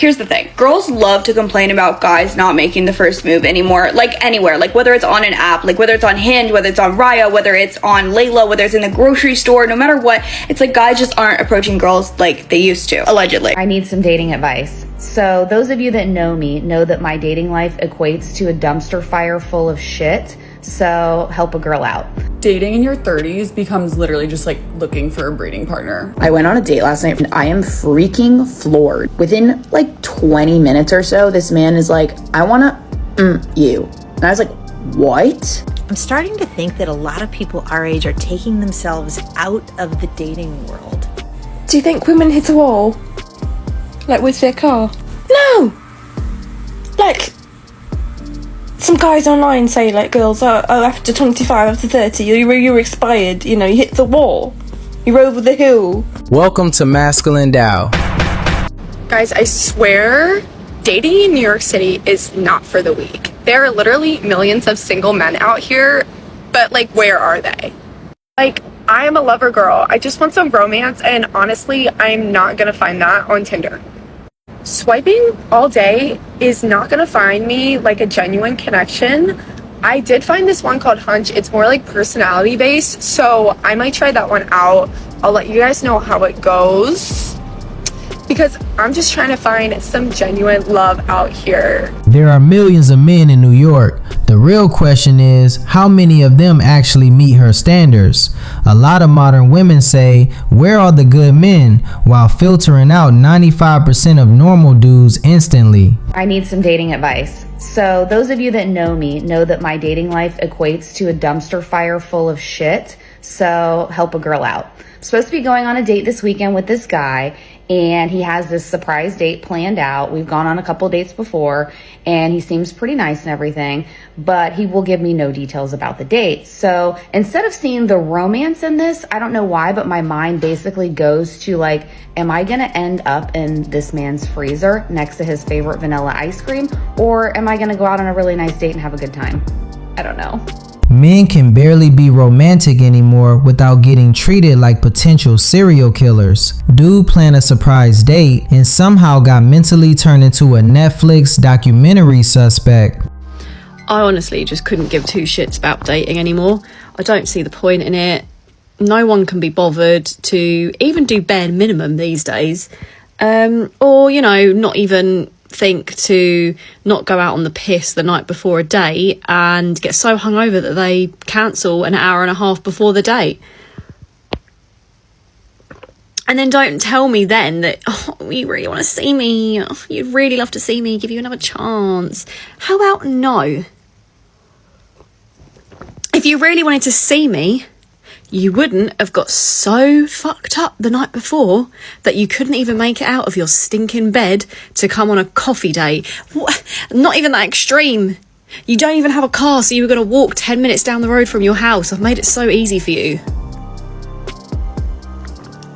Here's the thing. Girls love to complain about guys not making the first move anymore. Like anywhere. Like whether it's on an app, like whether it's on Hinge, whether it's on Raya, whether it's on Layla, whether it's in the grocery store, no matter what. It's like guys just aren't approaching girls like they used to, allegedly. I need some dating advice. So those of you that know me know that my dating life equates to a dumpster fire full of shit. So help a girl out. Dating in your 30s becomes literally just like looking for a breeding partner. I went on a date last night and I am freaking floored. Within like 20 minutes or so, this man is like, I wanna you. And I was like, what? I'm starting to think that a lot of people our age are taking themselves out of the dating world. Do you think women hit a wall? Like with their car? No! Like, some guys online say like girls, oh after 25, after 30, you're expired, you know, you hit the wall. You're over the hill. Welcome to MGTOW. Guys, I swear, dating in New York City is not for the weak. There are literally millions of single men out here, but like, where are they? Like, I am a lover girl. I just want some romance, and honestly, I'm not gonna find that on Tinder. Swiping all day is not gonna find me like a genuine connection. I did find this one called Hunch. It's more like personality based, so I might try that one out. I'll let you guys know how it goes, because I'm just trying to find some genuine love out here. There are millions of men in New York. The real question is, how many of them actually meet her standards? A lot of modern women say, where are the good men, while filtering out 95% of normal dudes instantly. I need some dating advice. So those of you that know me know that my dating life equates to a dumpster fire full of shit. So help a girl out. I'm supposed to be going on a date this weekend with this guy, and he has this surprise date planned out. We've gone on a couple dates before, and he seems pretty nice and everything, but he will give me no details about the date. So instead of seeing the romance in this, I don't know why, but my mind basically goes to like, am I gonna end up in this man's freezer next to his favorite vanilla ice cream, or am I gonna go out on a really nice date and have a good time? I don't know. Men can barely be romantic anymore without getting treated like potential serial killers. Dude planned a surprise date and somehow got mentally turned into a Netflix documentary suspect. I honestly just couldn't give two shits about dating anymore. I don't see the point in it. No one can be bothered to even do bare minimum these days. Or, you know, not even think to not go out on the piss the night before a date and get so hungover that they cancel an hour and a half before the date. And then don't tell me then that, oh, you really want to see me, oh, you'd really love to see me, give you another chance. How about no? If you really wanted to see me, you wouldn't have got so fucked up the night before that you couldn't even make it out of your stinking bed to come on a coffee date. What? Not even that extreme. You don't even have a car, so you were going to walk 10 minutes down the road from your house. I've made it so easy for you.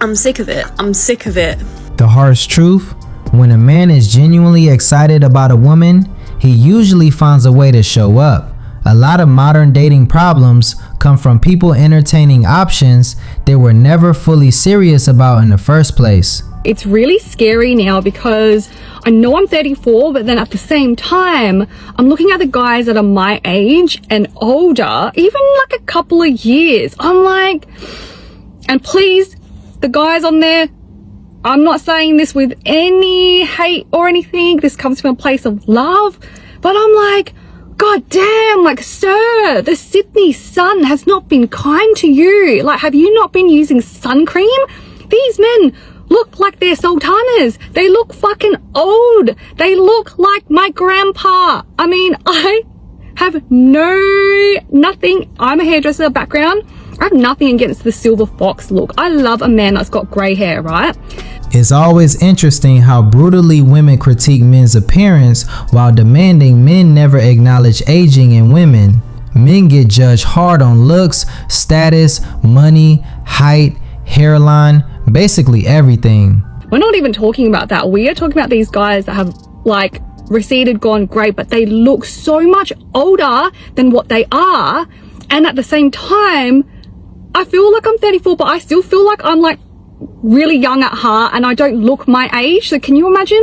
I'm sick of it. I'm sick of it. The harsh truth, when a man is genuinely excited about a woman, he usually finds a way to show up. A lot of modern dating problems come from people entertaining options they were never fully serious about in the first place. It's really scary now because I know I'm 34, but then at the same time, I'm looking at the guys that are my age and older, even like a couple of years. I'm like, and please, the guys on there, I'm not saying this with any hate or anything. This comes from a place of love, but I'm like, God damn, like, sir, the Sydney sun has not been kind to you. Like, have you not been using sun cream? These men look like they're sultanas. They look fucking old. They look like my grandpa. I mean, I have nothing. I'm a hairdresser background. I have nothing against the silver fox look. I love a man that's got grey hair, right? It's always interesting how brutally women critique men's appearance while demanding men never acknowledge aging in women. Men get judged hard on looks, status, money, height, hairline, basically everything. We're not even talking about that. We are talking about these guys that have like receded, gone great, but they look so much older than what they are. And at the same time, I feel like I'm 34, but I still feel like I'm like really young at heart and I don't look my age. So can you imagine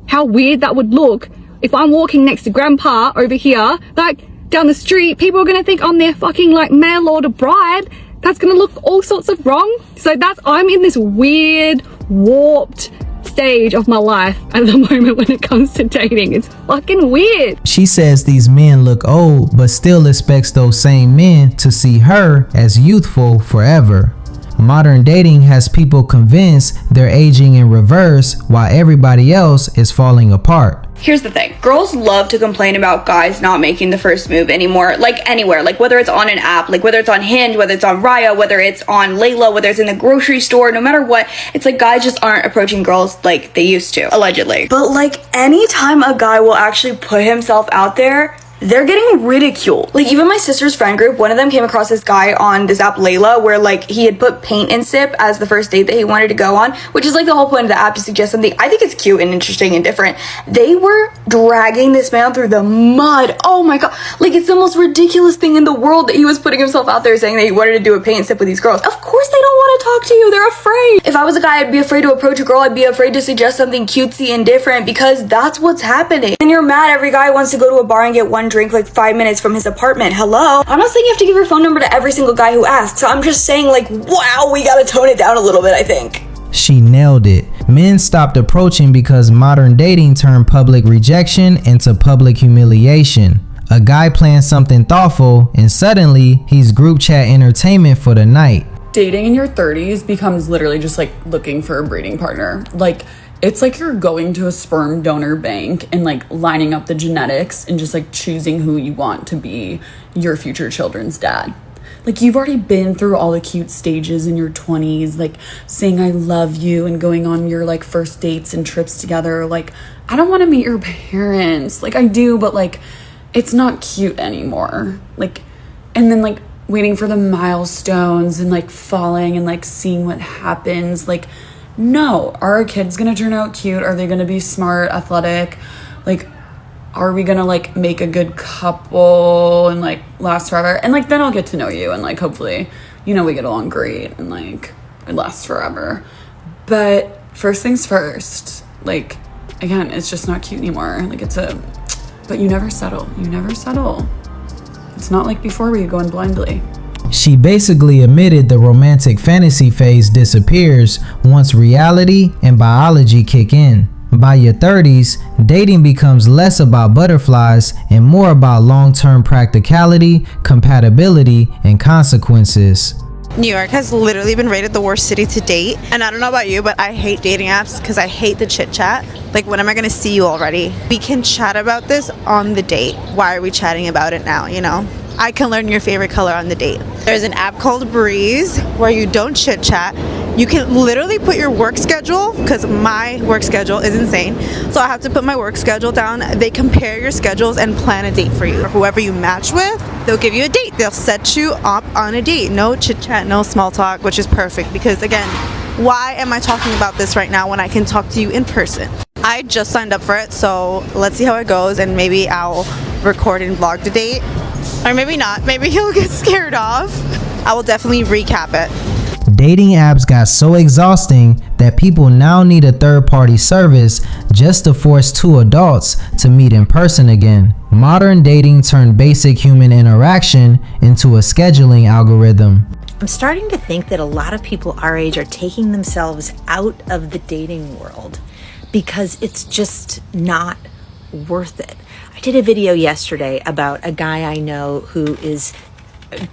how weird that would look if I'm walking next to grandpa over here, like down the street. People are gonna think I'm their fucking like mail order bride. That's gonna look all sorts of wrong. So I'm in this weird, warped stage of my life at the moment when it comes to dating. It's fucking weird. She says these men look old, but still expects those same men to see her as youthful forever. Modern dating has people convinced they're aging in reverse while everybody else is falling apart. Here's the thing. Girls love to complain about guys not making the first move anymore. Like anywhere. Like whether it's on an app, like whether it's on Hinge, whether it's on Raya, whether it's on Layla, whether it's in the grocery store, no matter what. It's like guys just aren't approaching girls like they used to, allegedly. But like anytime a guy will actually put himself out there, they're getting ridiculed. Like even my sister's friend group, one of them came across this guy on this app Layla where like he had put paint and sip as the first date that he wanted to go on, which is like the whole point of the app, to suggest something. I think it's cute and interesting and different. They were dragging this man through the mud. Oh my god. Like it's the most ridiculous thing in the world that he was putting himself out there saying that he wanted to do a paint and sip with these girls. Of course they don't want to talk to you. They're afraid. If I was a guy, I'd be afraid to approach a girl. I'd be afraid to suggest something cutesy and different because that's what's happening. And you're mad every guy wants to go to a bar and get one drink like 5 minutes from his apartment. Hello? I'm not saying you have to give your phone number to every single guy who asks. I'm just saying like, wow, we gotta tone it down a little bit, I think. She nailed it. Men stopped approaching because modern dating turned public rejection into public humiliation. A guy plans something thoughtful and suddenly he's group chat entertainment for the night. Dating in your 30s becomes literally just like looking for a breeding partner. Like it's like you're going to a sperm donor bank and like lining up the genetics and just like choosing who you want to be your future children's dad. Like you've already been through all the cute stages in your 20s, like saying I love you and going on your like first dates and trips together. Like I don't want to meet your parents. Like I do, but like it's not cute anymore. Like, and then like waiting for the milestones and like falling and like seeing what happens. Like, no, are our kids gonna turn out cute? Are they gonna be smart, athletic? Like, are we gonna like make a good couple and like last forever? And like then I'll get to know you and like hopefully, you know, we get along great and like it lasts forever. But first things first, like again, it's just not cute anymore. Like but you never settle. You never settle. It's not like before where you go in blindly. She basically admitted the romantic fantasy phase disappears once reality and biology kick in. By your 30s, dating becomes less about butterflies and more about long-term practicality, compatibility, and consequences. New York has literally been rated the worst city to date. And I don't know about you, but I hate dating apps because I hate the chit chat. Like, when am I going to see you already? We can chat about this on the date. Why are we chatting about it now, you know? I can learn your favorite color on the date. There's an app called Breeze where you don't chit chat. You can literally put your work schedule, because my work schedule is insane. So I have to put my work schedule down. They compare your schedules and plan a date for you. Whoever you match with, they'll give you a date. They'll set you up on a date. No chit chat, no small talk, which is perfect because again, why am I talking about this right now when I can talk to you in person? I just signed up for it, so let's see how it goes and maybe I'll record and vlog the date. Or maybe not. Maybe he'll get scared off. I will definitely recap it. Dating apps got so exhausting that people now need a third-party service just to force two adults to meet in person again. Modern dating turned basic human interaction into a scheduling algorithm. I'm starting to think that a lot of people our age are taking themselves out of the dating world because it's just not worth it. I did a video yesterday about a guy I know who is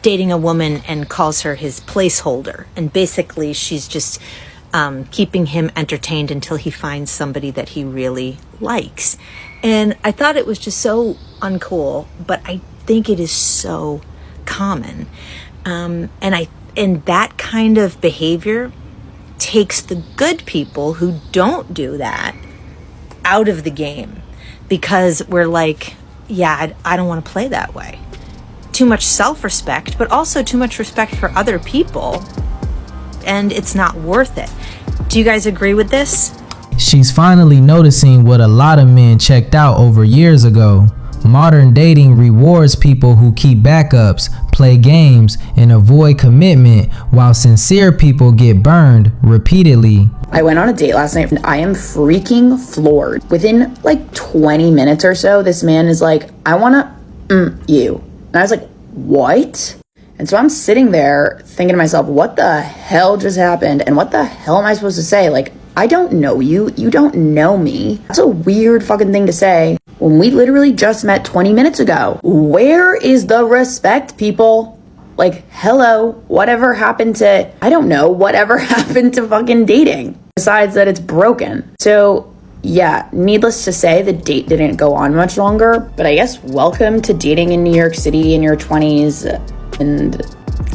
dating a woman and calls her his placeholder. And basically she's just keeping him entertained until he finds somebody that he really likes. And I thought it was just so uncool, but I think it is so common. And that kind of behavior takes the good people who don't do that out of the game. Because we're like, yeah, I don't want to play that way. Too much self-respect, but also too much respect for other people. And it's not worth it. Do you guys agree with this? She's finally noticing what a lot of men checked out over years ago. Modern dating rewards people who keep backups, play games, and avoid commitment, while sincere people get burned repeatedly. I went on a date last night and I am freaking floored. Within like 20 minutes or so, this man is like, I wanna you. And I was like, what? And so I'm sitting there thinking to myself, what the hell just happened? And what the hell am I supposed to say? Like, I don't know you. You don't know me. That's a weird fucking thing to say when we literally just met 20 minutes ago. Where is the respect, people? Like, hello, whatever happened to, I don't know, whatever happened to fucking dating? Besides that it's broken. So yeah, needless to say, the date didn't go on much longer, but I guess welcome to dating in New York City in your 20s. And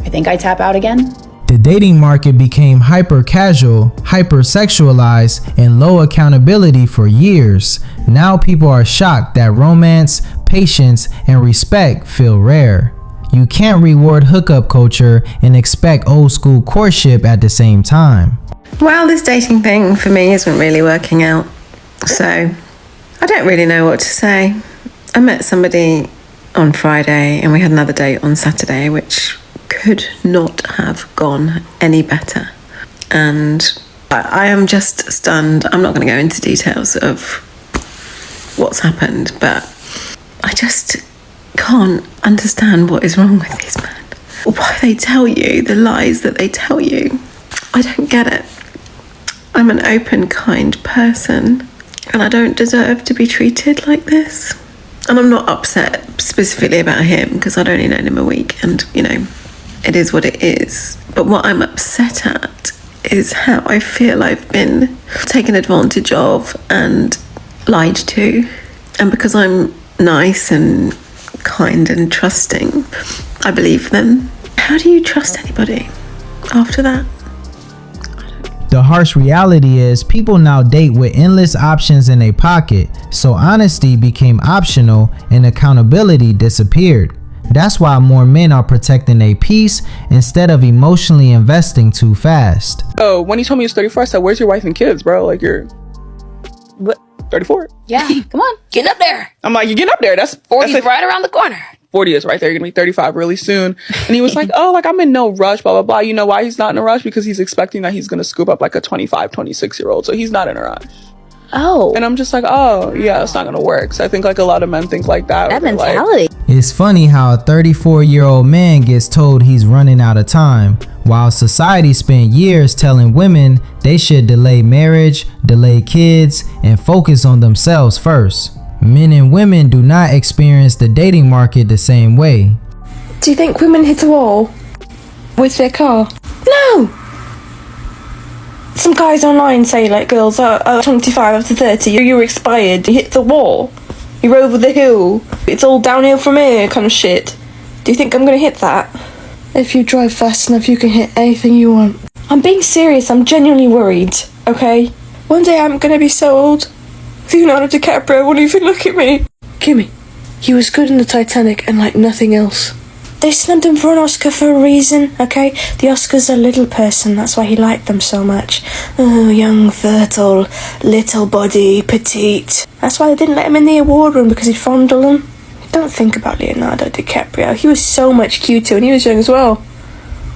I think I tap out again. The dating market became hyper casual, hyper sexualized, and low accountability for years. Now people are shocked that romance, patience, and respect feel rare. You can't reward hookup culture and expect old school courtship at the same time. Well, this dating thing for me isn't really working out. So I don't really know what to say. I met somebody on Friday and we had another date on Saturday, which could not have gone any better. And I am just stunned. I'm not going to go into details of what's happened, but I just can't understand what is wrong with these men. Why they tell you the lies that they tell you. I don't get it. I'm an open, kind person and I don't deserve to be treated like this. And I'm not upset specifically about him because I'd only known him a week and, you know, it is what it is. But what I'm upset at is how I feel I've been taken advantage of and lied to. And because I'm nice and kind and trusting, I believe them. How do you trust anybody after that? The harsh reality is people now date with endless options in their pocket, so honesty became optional and accountability disappeared. That's why more men are protecting their peace instead of emotionally investing too fast. Oh, when he told me he was 34, I said, where's your wife and kids, bro? Like, you're... What? 34? Yeah, come on, get up there. I'm like, you're getting up there. That's 40 right around the corner. 40 is right there. You're gonna be 35 really soon. And he was like, oh, like, I'm in no rush, blah, blah, blah. You know why he's not in a rush? Because he's expecting that he's gonna scoop up like a 25, 26-year-old. So he's not in a rush. Oh. And I'm just like, oh, yeah, it's not gonna work. So I think like a lot of men think like that. That mentality. Like, it's funny how a 34-year-old man gets told he's running out of time, while society spent years telling women they should delay marriage, delay kids, and focus on themselves first. Men and women do not experience the dating market the same way. Do you think women hit a wall with their car? No! Some guys online say like girls are 25 after 30, you're expired, you hit the wall, you're over the hill, it's all downhill from here kind of shit. Do you think I'm gonna hit that? If you drive fast enough you can hit anything you want. I'm being serious, I'm genuinely worried, okay? One day I'm gonna be so old, Leonardo DiCaprio won't even look at me. Kimmy, he was good in the Titanic and like nothing else. They snubbed him for an Oscar for a reason, okay? The Oscar's a little person, that's why he liked them so much. Oh, young, fertile, little body, petite. That's why they didn't let him in the award room, because he'd fondle them. Don't think about Leonardo DiCaprio. He was so much cuter when he was young as well.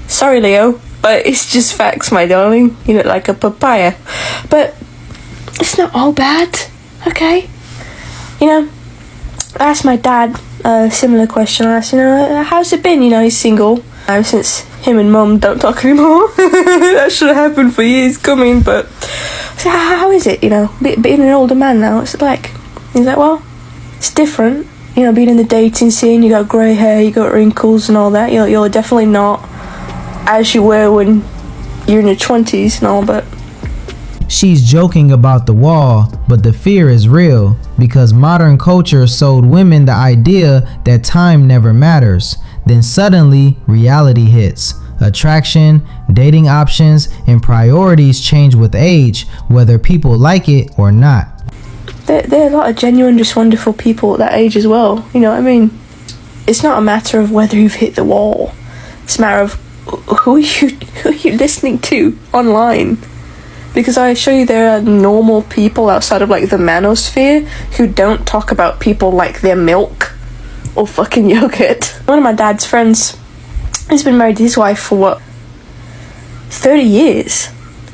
Sorry, Leo, but it's just facts, my darling. You look like a papaya. But it's not all bad, okay? You know, I asked my dad a similar question. I asked, you know, how's it been? You know, he's single. Since him and mum don't talk anymore. That should have happened for years coming, but so how is it, you know, being an older man now? What's it like? He's like, well, it's different. You know, being in the dating scene, you got grey hair, you got wrinkles and all that. You're definitely not as you were when you're in your 20s and all, but She's joking about the wall, but the fear is real because modern culture sold women the idea that time never matters. Then suddenly, reality hits. Attraction, dating options, and priorities change with age, whether people like it or not. There are a lot of genuine, just wonderful people at that age as well. You know what I mean? It's not a matter of whether you've hit the wall. It's a matter of who are you listening to online. Because I assure you there are normal people outside of like the manosphere who don't talk about people like their milk or fucking yogurt. One of my dad's friends He's been married to his wife for what, 30 years.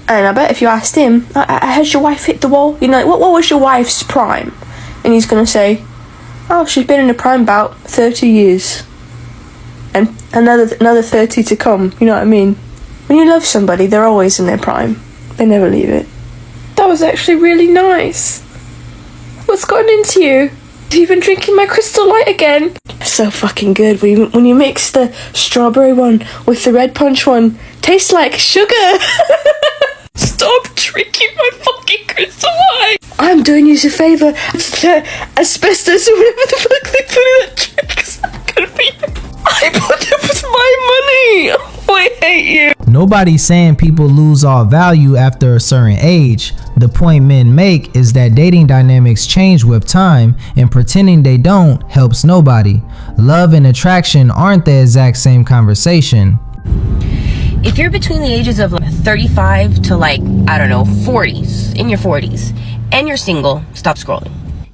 And I bet if you asked him, has your wife hit the wall? You know, what was your wife's prime? And he's going to say, oh, she's been in a prime about 30 years. And another 30 to come, you know what I mean? When you love somebody, they're always in their prime. They never leave it. That was actually really nice. What's gotten into you? You've been drinking my Crystal Light again. So fucking good. When you mix the strawberry one with the red punch one, tastes like sugar. Stop drinking my fucking Crystal Light. I'm doing you a favour. Asbestos or whatever the fuck they put in that drink is not gonna be. I put it with my money. Oh, I hate you. Nobody's saying people lose all value after a certain age. The point men make is that dating dynamics change with time, and pretending they don't helps nobody. Love and attraction aren't the exact same conversation. If you're between the ages of 35 to 40s, in your 40s, and you're single, stop scrolling.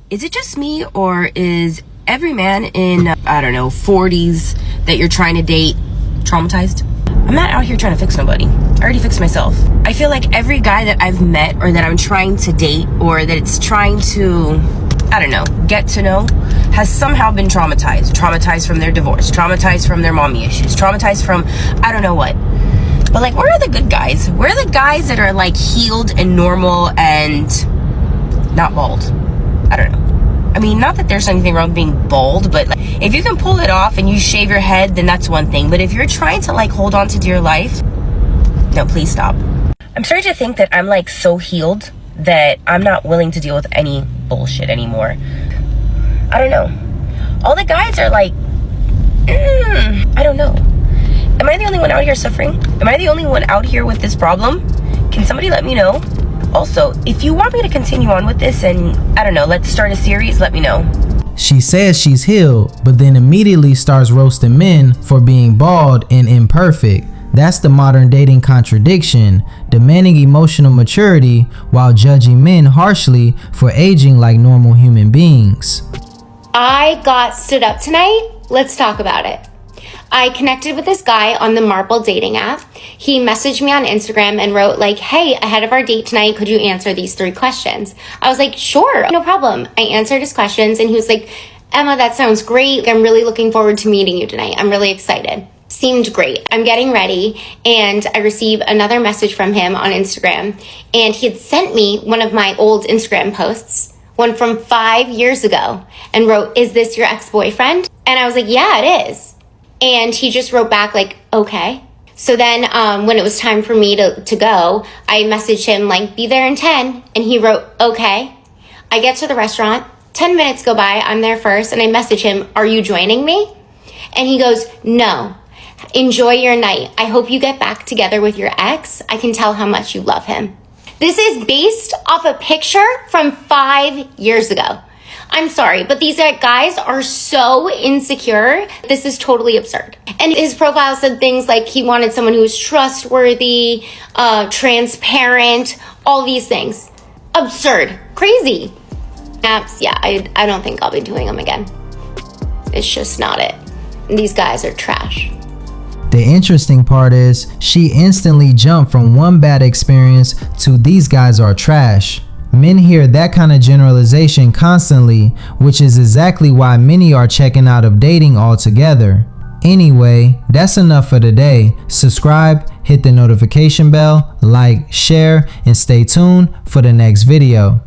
Is it just me, or is every man in, 40s that you're trying to date traumatized? I'm not out here trying to fix nobody. I already fixed myself. I feel like every guy that I've met or that I'm trying to date or that it's trying to, get to know has somehow been traumatized. Traumatized from their divorce, traumatized from their mommy issues, traumatized from I don't know what. But where are the good guys? Where are the guys that are healed and normal and not bald? I don't know. I mean, not that there's anything wrong with being bald, but if you can pull it off and you shave your head, then that's one thing. But if you're trying to hold on to dear life, no, please stop. I'm starting to think that I'm so healed that I'm not willing to deal with any bullshit anymore. I don't know. All the guys are I don't know. Am I the only one out here suffering? Am I the only one out here with this problem? Can somebody let me know? Also, if you want me to continue on with this and, let's start a series, let me know. She says she's healed, but then immediately starts roasting men for being bald and imperfect. That's the modern dating contradiction, demanding emotional maturity while judging men harshly for aging like normal human beings. I got stood up tonight. Let's talk about it. I connected with this guy on the Marble dating app. He messaged me on Instagram and wrote hey, ahead of our date tonight, could you answer these 3 questions? I was like, sure, no problem. I answered his questions and he was like, Emma, that sounds great. I'm really looking forward to meeting you tonight. I'm really excited. Seemed great. I'm getting ready and I receive another message from him on Instagram, and he had sent me one of my old Instagram posts, one from 5 years ago, and wrote, is this your ex-boyfriend? And I was like, yeah, it is. And he just wrote back okay. So then when it was time for me to go, I messaged him be there in 10. And he wrote, okay. I get to the restaurant, 10 minutes go by, I'm there first, and I message him, are you joining me? And he goes, no. Enjoy your night. I hope you get back together with your ex. I can tell how much you love him. This is based off a picture from 5 years ago. I'm sorry, but these guys are so insecure. This is totally absurd. And his profile said things like he wanted someone who was trustworthy, transparent, all these things. Absurd. Crazy. Apps, yeah, I don't think I'll be doing them again. It's just not it. These guys are trash. The interesting part is she instantly jumped from one bad experience to these guys are trash. Men hear that kind of generalization constantly, which is exactly why many are checking out of dating altogether. Anyway, that's enough for today. Subscribe, hit the notification bell, like, share, and stay tuned for the next video.